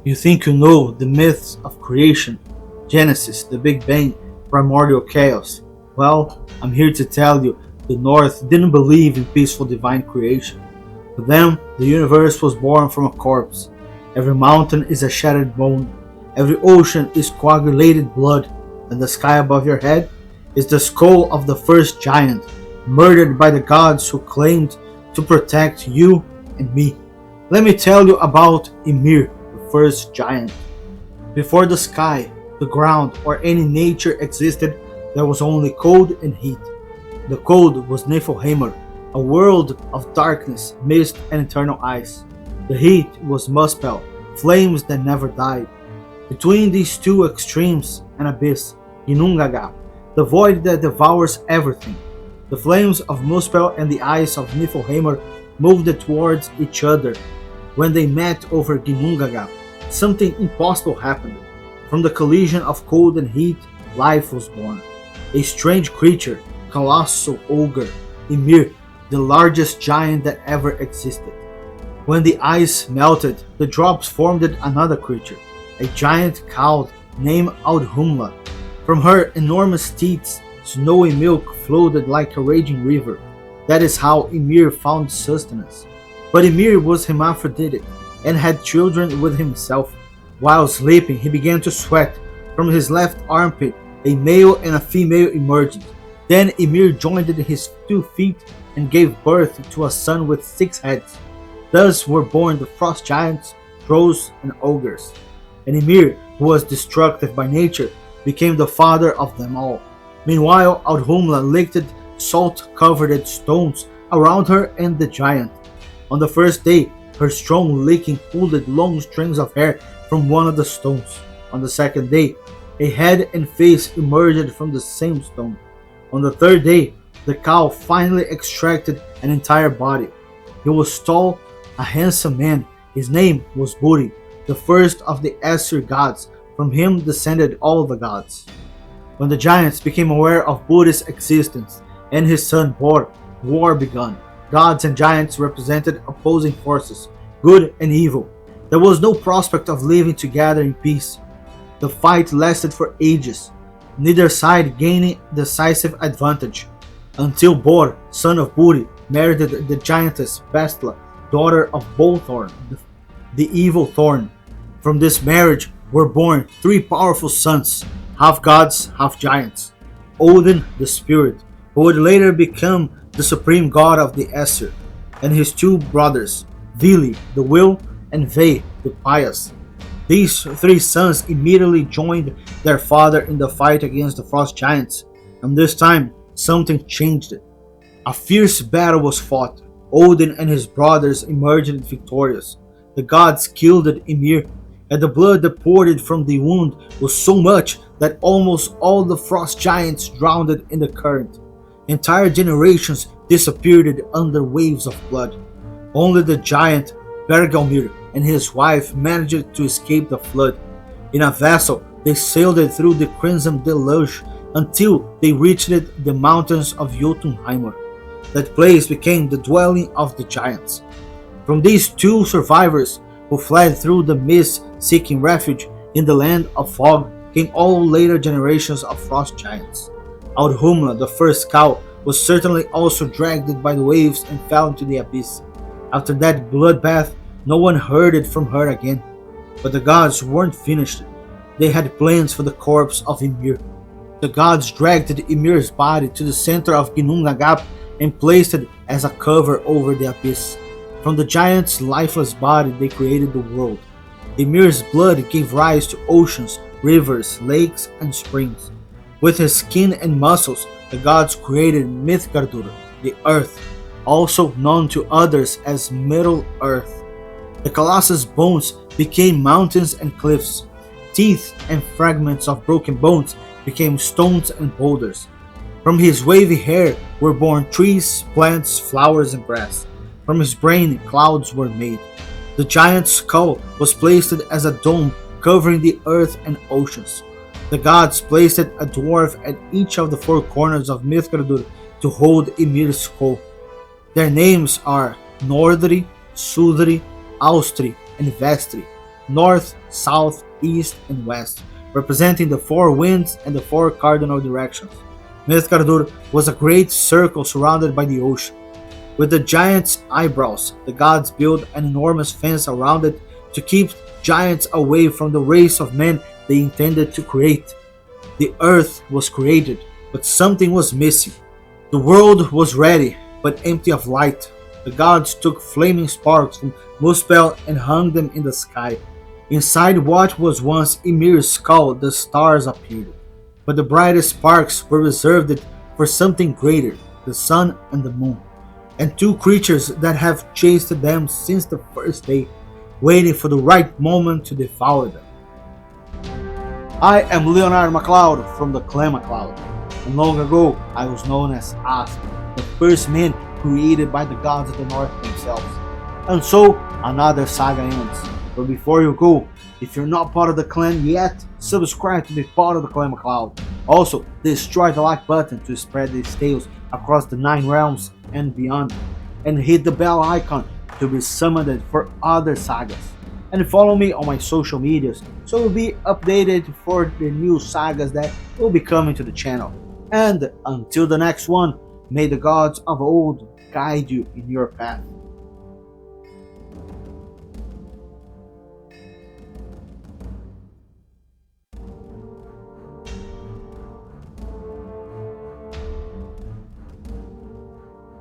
You think you know the myths of creation, Genesis, the Big Bang, primordial chaos? Well, I'm here to tell you the North didn't believe in peaceful divine creation. For them, the universe was born from a corpse. Every mountain is a shattered bone, every ocean is coagulated blood, and the sky above your head is the skull of the first giant, murdered by the gods who claimed to protect you and me. Let me tell you about Ymir, the first giant. Before the sky, the ground, or any nature existed, there was only cold and heat. The cold was Niflheimr, a world of darkness, mist, and eternal ice. The heat was Muspel, flames that never died. Between these two extremes, an abyss, Ginnungagap, the void that devours everything. The flames of Muspel and the ice of Niflheimr moved towards each other. When they met over Ginnungagap, something impossible happened. From the collision of cold and heat, life was born. A strange creature, colossal ogre, Ymir, the largest giant that ever existed. When the ice melted, the drops formed another creature, a giant cow named AUÐUMBLA. From her enormous teats, snowy milk flowed like a raging river. That is how Ymir found sustenance. But Ymir was hermaphroditic and had children with himself. While sleeping, he began to sweat. From his left armpit, a male and a female emerged. Then Ymir joined his 2 feet and gave birth to a son with 6 heads. Thus were born the frost giants, trolls, and ogres. And Ymir, who was destructive by nature, became the father of them all. Meanwhile, AUÐUMBLA licked salt-covered stones around her and the giant. On the first day, her strong licking pulled long strings of hair from one of the stones. On the second day, a head and face emerged from the same stone. On the third day, the cow finally extracted an entire body. He was tall, a handsome man. His name was Buri, the first of the Aesir gods. From him descended all the gods. When the giants became aware of Buri's existence and his son Bor, war began. Gods and giants represented opposing forces, good and evil. There was no prospect of living together in peace. The fight lasted for ages, neither side gaining decisive advantage, until Bor, son of Buri, married the giantess Bestla, daughter of Bolthorn, the evil Thorn. From this marriage were born 3 powerful sons, half gods, half giants. Odin, the spirit, who would later become the supreme god of the Aesir, and his 2 brothers, Vili, the will, and Ve, the pious. These 3 sons immediately joined their father in the fight against the frost giants, and this time something changed. A fierce battle was fought. Odin and his brothers emerged victorious. The gods killed Ymir, and the blood that poured from the wound was so much that almost all the frost giants drowned in the current. Entire generations disappeared under waves of blood. Only the giant Bergelmir and his wife managed to escape the flood. In a vessel, they sailed through the crimson deluge until they reached the mountains of Jotunheimr. That place became the dwelling of the giants. From these 2 survivors who fled through the mist seeking refuge in the land of fog came all later generations of frost giants. AUÐUMBLA, the first cow, was certainly also dragged by the waves and fell into the abyss. After that bloodbath, no one heard it from her again. But the gods weren't finished. They had plans for the corpse of Ymir. The gods dragged Ymir's body to the center of Ginnungagap and placed it as a cover over the abyss. From the giant's lifeless body they created the world. Ymir's blood gave rise to oceans, rivers, lakes, and springs. With his skin and muscles, the gods created MIÐGARÐR, the earth, also known to others as Middle Earth. The colossus' bones became mountains and cliffs. Teeth and fragments of broken bones became stones and boulders. From his wavy hair were born trees, plants, flowers, and grass. From his brain, clouds were made. The giant's skull was placed as a dome covering the earth and oceans. The gods placed a dwarf at each of the 4 corners of MIÐGARÐR to hold Ymir's skull. Their names are Nordri, Sudri, Austri, and Vestri. north, south, east, and west, representing the four winds and the four cardinal directions. Mythgarður was a great circle surrounded by the ocean. With the giant's eyebrows, the gods built an enormous fence around it to keep giants away from the race of men they intended to create. The earth was created, but something was missing. The world was ready, but empty of light. The gods took flaming sparks from Muspel and hung them in the sky. Inside what was once Ymir's skull, the stars appeared. But the brightest sparks were reserved for something greater, the sun and the moon, and two creatures that have chased them since the first day, waiting for the right moment to devour them. I am Leonard MacLeod from the Clan MacLeod, and long ago I was known as Aspen, the first man created by the gods of the north themselves. And so another saga ends. But before you go, if you're not part of the clan yet, subscribe to be part of the Clan MacLeod. Also, destroy the like button to spread these tales across the 9 realms and beyond, and hit the bell icon to be summoned for other sagas. And follow me on my social medias so you'll be updated for the new sagas that will be coming to the channel. And until the next one, may the gods of old guide you in your path.